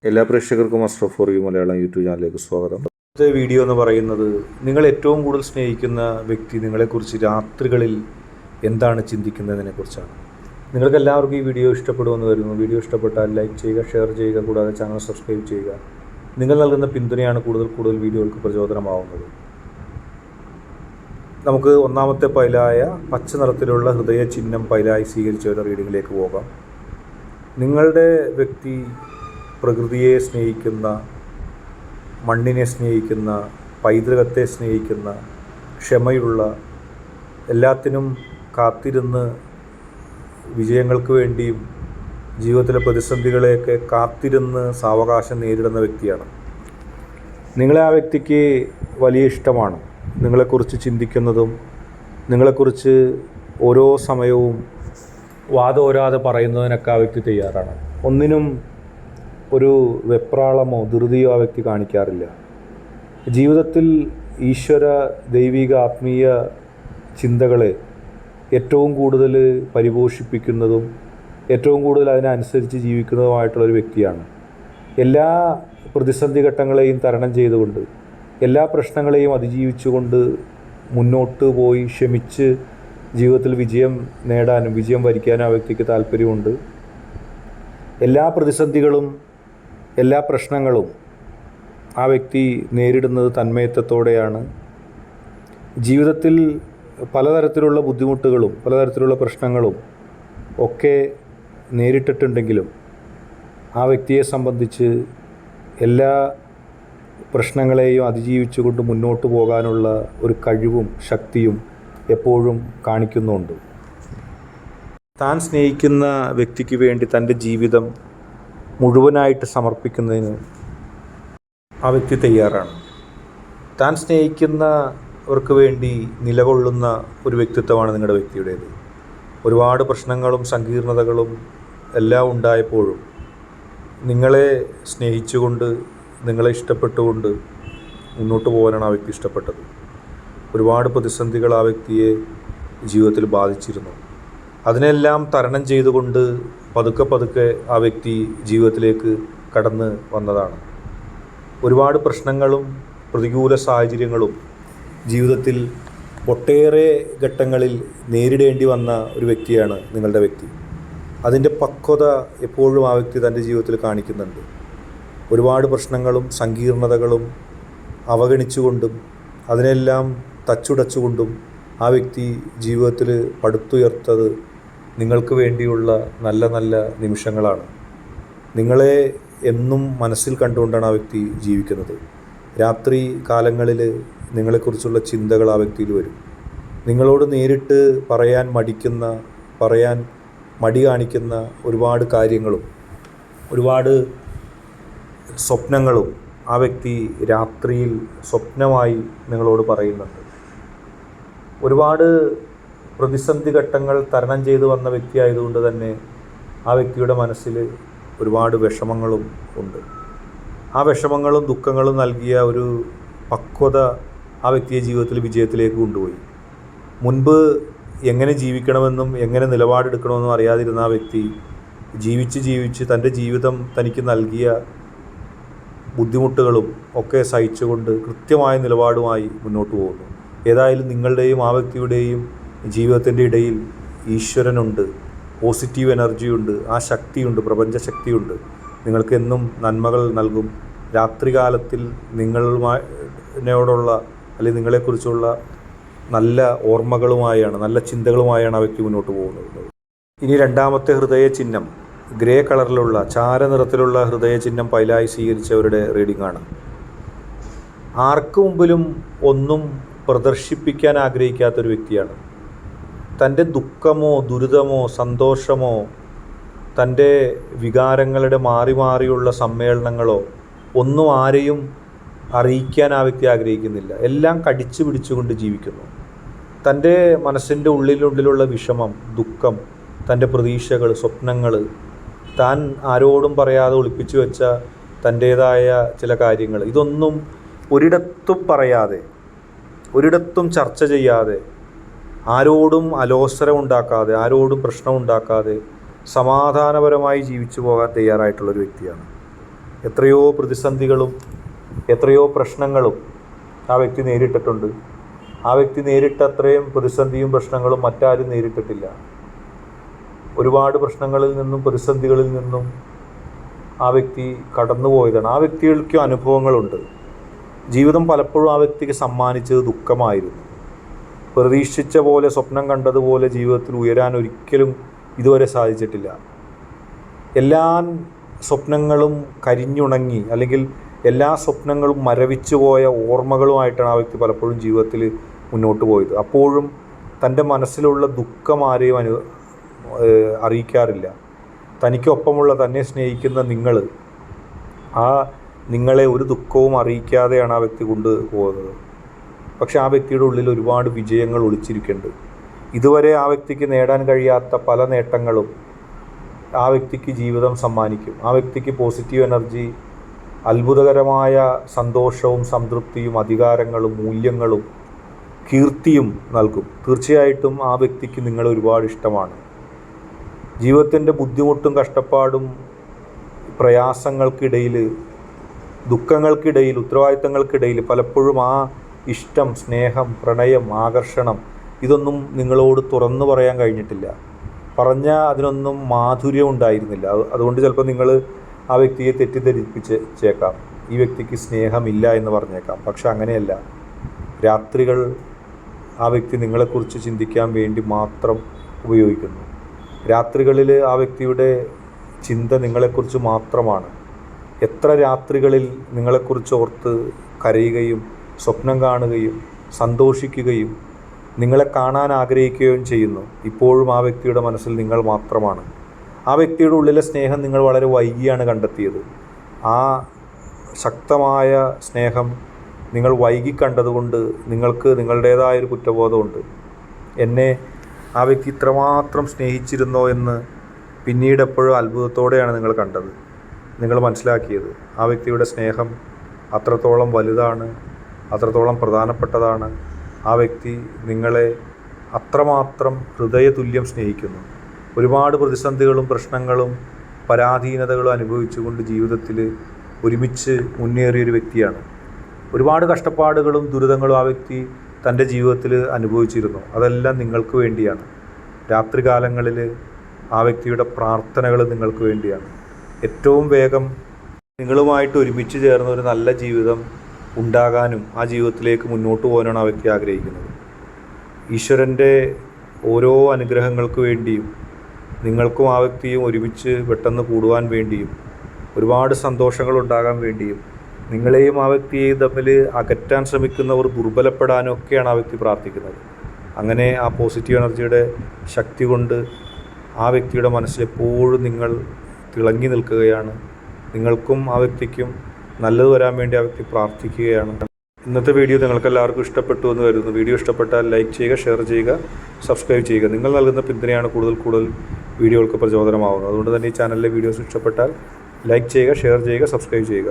എല്ലാ പ്രേക്ഷകർക്കും Ashraf for you Malayalam YouTube ചാനലിലേക്ക് സ്വാഗതം. ഇന്നത്തെ വീഡിയോ എന്ന് പറയുന്നത്, നിങ്ങൾ ഏറ്റവും കൂടുതൽ സ്നേഹിക്കുന്ന വ്യക്തി നിങ്ങളെക്കുറിച്ച് രാത്രികളിൽ എന്താണ് ചിന്തിക്കുന്നതിനെ കുറിച്ചാണ്. നിങ്ങൾക്ക് എല്ലാവർക്കും ഈ വീഡിയോ ഇഷ്ടപ്പെടുമെന്ന് വരുന്നു. വീഡിയോ ഇഷ്ടപ്പെട്ടാൽ ലൈക്ക് ചെയ്യുക, ഷെയർ ചെയ്യുക, കൂടാതെ ചാനൽ സബ്സ്ക്രൈബ് ചെയ്യുക. നിങ്ങൾ നൽകുന്ന പിന്തുണയാണ് കൂടുതൽ വീഡിയോകൾക്ക് പ്രചോദനമാവുന്നത്. നമുക്ക് ഒന്നാമത്തെ പൈലായ പച്ച നിറത്തിലുള്ള ഹൃദയ ചിഹ്നം പൈലായി സ്വീകരിച്ചവരുടെ റീഡിങ്ങിലേക്ക് പോകാം. നിങ്ങളുടെ വ്യക്തി പ്രകൃതിയെ സ്നേഹിക്കുന്ന, മണ്ണിനെ സ്നേഹിക്കുന്ന, പൈതൃകത്തെ സ്നേഹിക്കുന്ന, ക്ഷമയുള്ള, എല്ലാത്തിനും കാത്തിരുന്ന് വിജയങ്ങൾക്ക് വേണ്ടിയും ജീവിതത്തിലെ പ്രതിസന്ധികളെയൊക്കെ കാത്തിരുന്ന് സാവകാശം നേരിടുന്ന വ്യക്തിയാണ്. നിങ്ങളെ ആ വ്യക്തിക്ക് വലിയ ഇഷ്ടമാണ്. നിങ്ങളെക്കുറിച്ച് ചിന്തിക്കുന്നതും നിങ്ങളെക്കുറിച്ച് ഓരോ സമയവും വാദോരാതെ പറയുന്നതിനൊക്കെ ആ വ്യക്തി തയ്യാറാണ്. ഒന്നിനും ഒരു വെപ്രാളമോ ധൃതിയോ ആ വ്യക്തി കാണിക്കാറില്ല. ജീവിതത്തിൽ ഈശ്വര, ദൈവിക, ആത്മീയ ചിന്തകളെ ഏറ്റവും കൂടുതൽ പരിപോഷിപ്പിക്കുന്നതും ഏറ്റവും കൂടുതൽ അതിനനുസരിച്ച് ജീവിക്കുന്നതുമായിട്ടുള്ളൊരു വ്യക്തിയാണ്. എല്ലാ പ്രതിസന്ധി ഘട്ടങ്ങളെയും തരണം ചെയ്തുകൊണ്ട്, എല്ലാ പ്രശ്നങ്ങളെയും അതിജീവിച്ചുകൊണ്ട് മുന്നോട്ട് പോയി ക്ഷമിച്ച് ജീവിതത്തിൽ വിജയം നേടാനും വിജയം വരിക്കാനും ആ വ്യക്തിക്ക് താല്പര്യമുണ്ട്. എല്ലാ പ്രതിസന്ധികളും, എല്ലാ പ്രശ്നങ്ങളും ആ വ്യക്തി നേരിടുന്നത് തന്മയത്വത്തോടെയാണ്. ജീവിതത്തിൽ പലതരത്തിലുള്ള ബുദ്ധിമുട്ടുകളും പലതരത്തിലുള്ള പ്രശ്നങ്ങളും ഒക്കെ നേരിട്ടിട്ടുണ്ടെങ്കിലും ആ വ്യക്തിയെ സംബന്ധിച്ച് എല്ലാ പ്രശ്നങ്ങളെയും അതിജീവിച്ചുകൊണ്ട് മുന്നോട്ട് പോകാനുള്ള ഒരു കഴിവും ശക്തിയും എപ്പോഴും കാണിക്കുന്നുണ്ട്. താൻ സ്നേഹിക്കുന്ന വ്യക്തിക്ക് വേണ്ടി തൻ്റെ ജീവിതം മുഴുവനായിട്ട് സമർപ്പിക്കുന്നതിന് ആ വ്യക്തി തയ്യാറാണ്. താൻ സ്നേഹിക്കുന്നവർക്ക് വേണ്ടി നിലകൊള്ളുന്ന ഒരു വ്യക്തിത്വമാണ് നിങ്ങളുടെ വ്യക്തിയുടേത്. ഒരുപാട് പ്രശ്നങ്ങളും സങ്കീർണതകളും എല്ലാം ഉണ്ടായപ്പോഴും നിങ്ങളെ സ്നേഹിച്ചുകൊണ്ട്, നിങ്ങളെ ഇഷ്ടപ്പെട്ടുകൊണ്ട് മുന്നോട്ട് പോകാനാണ് ആ വ്യക്തി ഇഷ്ടപ്പെട്ടത്. ഒരുപാട് പ്രതിസന്ധികൾ ആ വ്യക്തിയെ ജീവിതത്തിൽ ബാധിച്ചിരുന്നു. അതിനെല്ലാം തരണം ചെയ്തുകൊണ്ട് പതുക്കെ ആ വ്യക്തി ജീവിതത്തിലേക്ക് കടന്ന് വന്നതാണ്. ഒരുപാട് പ്രശ്നങ്ങളും പ്രതികൂല സാഹചര്യങ്ങളും ജീവിതത്തിൽ ഒട്ടേറെ ഘട്ടങ്ങളിൽ നേരിടേണ്ടി വന്ന ഒരു വ്യക്തിയാണ് നിങ്ങളുടെ വ്യക്തി. അതിൻ്റെ പക്വത എപ്പോഴും ആ വ്യക്തി തൻ്റെ ജീവിതത്തിൽ കാണിക്കുന്നുണ്ട്. ഒരുപാട് പ്രശ്നങ്ങളും സങ്കീർണതകളും അവഗണിച്ചുകൊണ്ടും അതിനെല്ലാം തച്ചുടച്ചുകൊണ്ടും ആ വ്യക്തി ജീവിതത്തിൽ പടുത്തുയർത്തത് നിങ്ങൾക്ക് വേണ്ടിയുള്ള നല്ല നല്ല നിമിഷങ്ങളാണ്. നിങ്ങളെ എന്നും മനസ്സിൽ കണ്ടുകൊണ്ടാണ് ആ വ്യക്തി ജീവിക്കുന്നത്. രാത്രി കാലങ്ങളിൽ നിങ്ങളെക്കുറിച്ചുള്ള ചിന്തകൾ ആ വ്യക്തിയിൽ വരും. നിങ്ങളോട് നേരിട്ട് പറയാൻ മടി കാണിക്കുന്ന ഒരുപാട് കാര്യങ്ങളും ഒരുപാട് സ്വപ്നങ്ങളും ആ വ്യക്തി രാത്രിയിൽ സ്വപ്നമായി നിങ്ങളോട് പറയുന്നുണ്ട്. ഒരുപാട് പ്രതിസന്ധി ഘട്ടങ്ങൾ തരണം ചെയ്തു വന്ന വ്യക്തിയായതുകൊണ്ട് തന്നെ ആ വ്യക്തിയുടെ മനസ്സിൽ ഒരുപാട് വിഷമങ്ങളും ഉണ്ട്. ആ വിഷമങ്ങളും ദുഃഖങ്ങളും നൽകിയ ഒരു പക്വത ആ വ്യക്തിയെ ജീവിതത്തിൽ വിജയത്തിലേക്ക് കൊണ്ടുപോയി. മുൻപ് എങ്ങനെ ജീവിക്കണമെന്നും എങ്ങനെ നിലപാടെടുക്കണമെന്നും അറിയാതിരുന്ന ആ വ്യക്തി ജീവിച്ച് തൻ്റെ ജീവിതം തനിക്ക് നൽകിയ ബുദ്ധിമുട്ടുകളും ഒക്കെ സഹിച്ചുകൊണ്ട് കൃത്യമായ നിലപാടുമായി മുന്നോട്ട് പോകുന്നു. ഏതായാലും നിങ്ങളുടെയും ആ വ്യക്തിയുടെയും ജീവിതത്തിൻ്റെ ഇടയിൽ ഈശ്വരനുണ്ട്, പോസിറ്റീവ് എനർജിയുണ്ട്, ആ ശക്തിയുണ്ട്, പ്രപഞ്ചശക്തിയുണ്ട്. നിങ്ങൾക്ക് എന്നും നന്മകൾ നൽകും. രാത്രികാലത്തിൽ നിങ്ങളോടുള്ള അല്ലെങ്കിൽ നിങ്ങളെക്കുറിച്ചുള്ള നല്ല ഓർമ്മകളുമായാണ്, നല്ല ചിന്തകളുമായാണ് ആ വ്യക്തി മുന്നോട്ട് പോകുന്നത്. ഇനി രണ്ടാമത്തെ ഹൃദയ ചിഹ്നം ഗ്രേ കളറിലുള്ള ചാരനിറത്തിലുള്ള ഹൃദയ ചിഹ്നം പൈലായി സ്വീകരിച്ചവരുടെ റീഡിംഗ് ആണ്. ആർക്കു മുമ്പിലും ഒന്നും പ്രദർശിപ്പിക്കാൻ ആഗ്രഹിക്കാത്തൊരു വ്യക്തിയാണ്. തൻ്റെ ദുഃഖമോ ദുരിതമോ സന്തോഷമോ തൻ്റെ വികാരങ്ങളുടെ മാറിയുള്ള സമ്മേളനങ്ങളോ ഒന്നും ആരെയും അറിയിക്കാൻ ആ വ്യക്തി ആഗ്രഹിക്കുന്നില്ല. എല്ലാം കടിച്ചു പിടിച്ചുകൊണ്ട് ജീവിക്കുന്നു. തൻ്റെ മനസ്സിൻ്റെ ഉള്ളിലുള്ള വിഷമം, ദുഃഖം, തൻ്റെ പ്രതീക്ഷകൾ, സ്വപ്നങ്ങൾ, താൻ ആരോടും പറയാതെ ഒളിപ്പിച്ചു വെച്ച തൻ്റേതായ ചില കാര്യങ്ങൾ, ഇതൊന്നും ഒരിടത്തും പറയാതെ, ഒരിടത്തും ചർച്ച ചെയ്യാതെ, ആരോടും അലോസരം ഉണ്ടാക്കാതെ, ആരോടും പ്രശ്നം ഉണ്ടാക്കാതെ സമാധാനപരമായി ജീവിച്ചു പോകാൻ തയ്യാറായിട്ടുള്ളൊരു വ്യക്തിയാണ്. എത്രയോ പ്രതിസന്ധികളും എത്രയോ പ്രശ്നങ്ങളും ആ വ്യക്തി നേരിട്ടിട്ടുണ്ട്. ആ വ്യക്തി നേരിട്ട അത്രയും പ്രതിസന്ധിയും പ്രശ്നങ്ങളും മറ്റാരും നേരിട്ടിട്ടില്ല. ഒരുപാട് പ്രശ്നങ്ങളിൽ നിന്നും പ്രതിസന്ധികളിൽ നിന്നും ആ വ്യക്തി കടന്നുപോയതാണ്. ആ വ്യക്തികൾക്ക് അനുഭവങ്ങളുണ്ട്. ജീവിതം പലപ്പോഴും ആ വ്യക്തിക്ക് സമ്മാനിച്ചത് ദുഃഖമായിരുന്നു. പ്രതീക്ഷിച്ച പോലെ, സ്വപ്നം കണ്ടതുപോലെ ജീവിതത്തിൽ ഉയരാൻ ഒരിക്കലും ഇതുവരെ സാധിച്ചിട്ടില്ല. എല്ലാ സ്വപ്നങ്ങളും കരിഞ്ഞുണങ്ങി, അല്ലെങ്കിൽ എല്ലാ സ്വപ്നങ്ങളും മരവിച്ചു പോയ ഓർമ്മകളുമായിട്ടാണ് ആ വ്യക്തി പലപ്പോഴും ജീവിതത്തിൽ മുന്നോട്ട് പോയത്. അപ്പോഴും തൻ്റെ മനസ്സിലുള്ള ദുഃഖം ആരെയും അറിയിക്കാറില്ല. തനിക്കൊപ്പമുള്ള, തന്നെ സ്നേഹിക്കുന്ന നിങ്ങളെ ഒരു ദുഃഖവും അറിയിക്കാതെയാണ് ആ വ്യക്തി കൊണ്ടുപോകുന്നത്. പക്ഷെ ആ വ്യക്തിയുടെ ഉള്ളിൽ ഒരുപാട് വിജയങ്ങൾ ഒളിച്ചിരിക്കുന്നുണ്ട്. ഇതുവരെ ആ വ്യക്തിക്ക് നേടാൻ കഴിയാത്ത പല നേട്ടങ്ങളും ആ വ്യക്തിക്ക് ജീവിതം സമ്മാനിക്കും. ആ വ്യക്തിക്ക് പോസിറ്റീവ് എനർജി, അത്ഭുതകരമായ സന്തോഷവും സംതൃപ്തിയും അധികാരങ്ങളും മൂല്യങ്ങളും കീർത്തിയും നൽകും. തീർച്ചയായിട്ടും ആ വ്യക്തിക്ക് നിങ്ങളെ ഒരുപാട് ഇഷ്ടമാണ്. ജീവിതത്തിൻ്റെ ബുദ്ധിമുട്ടും കഷ്ടപ്പാടും പ്രയാസങ്ങൾക്കിടയിൽ, ദുഃഖങ്ങൾക്കിടയിൽ, ഉത്തരവാദിത്തങ്ങൾക്കിടയിൽ പലപ്പോഴും ആ ഇഷ്ടം, സ്നേഹം, പ്രണയം, ആകർഷണം ഇതൊന്നും നിങ്ങളോട് തുറന്നു പറയാൻ കഴിഞ്ഞിട്ടില്ല. പറഞ്ഞാൽ അതിനൊന്നും മാധുര്യം ഉണ്ടായിരുന്നില്ല. അതുകൊണ്ട് ചിലപ്പോൾ നിങ്ങൾ ആ വ്യക്തിയെ തെറ്റിദ്ധരിപ്പിച്ചേക്കാം. ഈ വ്യക്തിക്ക് സ്നേഹമില്ല എന്ന് പറഞ്ഞേക്കാം. പക്ഷെ അങ്ങനെയല്ല. രാത്രികൾ ആ വ്യക്തി നിങ്ങളെക്കുറിച്ച് ചിന്തിക്കാൻ വേണ്ടി മാത്രം ഉപയോഗിക്കുന്നു. രാത്രികളിൽ ആ വ്യക്തിയുടെ ചിന്ത നിങ്ങളെക്കുറിച്ച് മാത്രമാണ്. എത്ര രാത്രികളിൽ നിങ്ങളെക്കുറിച്ച് ഓർത്ത് കരയുകയും സ്വപ്നം കാണുകയും സന്തോഷിക്കുകയും നിങ്ങളെ കാണാൻ ആഗ്രഹിക്കുകയും ചെയ്യുന്നു. ഇപ്പോഴും ആ വ്യക്തിയുടെ മനസ്സിൽ നിങ്ങൾ മാത്രമാണ്. ആ വ്യക്തിയുടെ ഉള്ളിലെ സ്നേഹം നിങ്ങൾ വളരെ വൈകിയാണ് കണ്ടെത്തിയത്. ആ ശക്തമായ സ്നേഹം നിങ്ങൾ വൈകി കണ്ടതുകൊണ്ട് നിങ്ങൾക്ക് നിങ്ങളുടേതായൊരു കുറ്റബോധമുണ്ട്. എന്നെ ആ വ്യക്തി ഇത്രമാത്രം സ്നേഹിച്ചിരുന്നോ എന്ന് പിന്നീട് എപ്പോഴും അത്ഭുതത്തോടെയാണ് നിങ്ങൾ കണ്ടത്. നിങ്ങൾ മനസ്സിലാക്കിയത് ആ വ്യക്തിയുടെ സ്നേഹം അത്രത്തോളം വലുതാണ്, അത്രത്തോളം പ്രധാനപ്പെട്ടതാണ്. ആ വ്യക്തി നിങ്ങളെ അത്രമാത്രം ഹൃദയതുല്യം സ്നേഹിക്കുന്നു. ഒരുപാട് പ്രതിസന്ധികളും പ്രശ്നങ്ങളും പരാധീനതകളും അനുഭവിച്ചുകൊണ്ട് ജീവിതത്തിൽ ഒരുമിച്ച് മുന്നേറിയൊരു വ്യക്തിയാണ്. ഒരുപാട് കഷ്ടപ്പാടുകളും ദുരിതങ്ങളും ആ വ്യക്തി തൻ്റെ ജീവിതത്തിൽ അനുഭവിച്ചിരുന്നു. അതെല്ലാം നിങ്ങൾക്ക് വേണ്ടിയാണ്. രാത്രികാലങ്ങളിൽ ആ വ്യക്തിയുടെ പ്രാർത്ഥനകൾ നിങ്ങൾക്ക് വേണ്ടിയാണ്. ഏറ്റവും വേഗം നിങ്ങളുമായിട്ട് ഒരുമിച്ച് ചേർന്ന ഒരു നല്ല ജീവിതം ഉണ്ടാകാനും ആ ജീവിതത്തിലേക്ക് മുന്നോട്ട് പോകാനാണ് ആ വ്യക്തി ആഗ്രഹിക്കുന്നത്. ഈശ്വരൻ്റെ ഓരോ അനുഗ്രഹങ്ങൾക്ക് വേണ്ടിയും നിങ്ങൾക്കും ആ വ്യക്തിയും ഒരുമിച്ച് പെട്ടെന്ന് കൂടുവാൻ വേണ്ടിയും ഒരുപാട് സന്തോഷങ്ങൾ ഉണ്ടാകാൻ വേണ്ടിയും നിങ്ങളെയും ആ വ്യക്തിയെയും തമ്മിൽ അകറ്റാൻ ശ്രമിക്കുന്നവർ ദുർബലപ്പെടാനും ഒക്കെയാണ് ആ വ്യക്തി പ്രാർത്ഥിക്കുന്നത്. അങ്ങനെ ആ പോസിറ്റീവ് എനർജിയുടെ ശക്തി കൊണ്ട് ആ വ്യക്തിയുടെ മനസ്സിലെപ്പോഴും നിങ്ങൾ തിളങ്ങി നിൽക്കുകയാണ്. നിങ്ങൾക്കും ആ വ്യക്തിക്കും നല്ലത് വരാൻ വേണ്ടി ആ വ്യക്തി പ്രാർത്ഥിക്കുകയാണ്. ഇന്നത്തെ വീഡിയോ നിങ്ങൾക്ക് എല്ലാവർക്കും ഇഷ്ടപ്പെട്ടു എന്ന് കരുതുന്നു. വീഡിയോ ഇഷ്ടപ്പെട്ടാൽ ലൈക്ക് ചെയ്യുക, ഷെയർ ചെയ്യുക, സബ്സ്ക്രൈബ് ചെയ്യുക. നിങ്ങൾ നൽകുന്ന പിന്തുണയാണ് കൂടുതൽ വീഡിയോകൾക്ക് പ്രചോദനമാവുന്നത്. അതുകൊണ്ട് തന്നെ ഈ ചാനലിലെ വീഡിയോസ് ഇഷ്ടപ്പെട്ടാൽ ലൈക്ക് ചെയ്യുക, ഷെയർ ചെയ്യുക, സബ്സ്ക്രൈബ് ചെയ്യുക.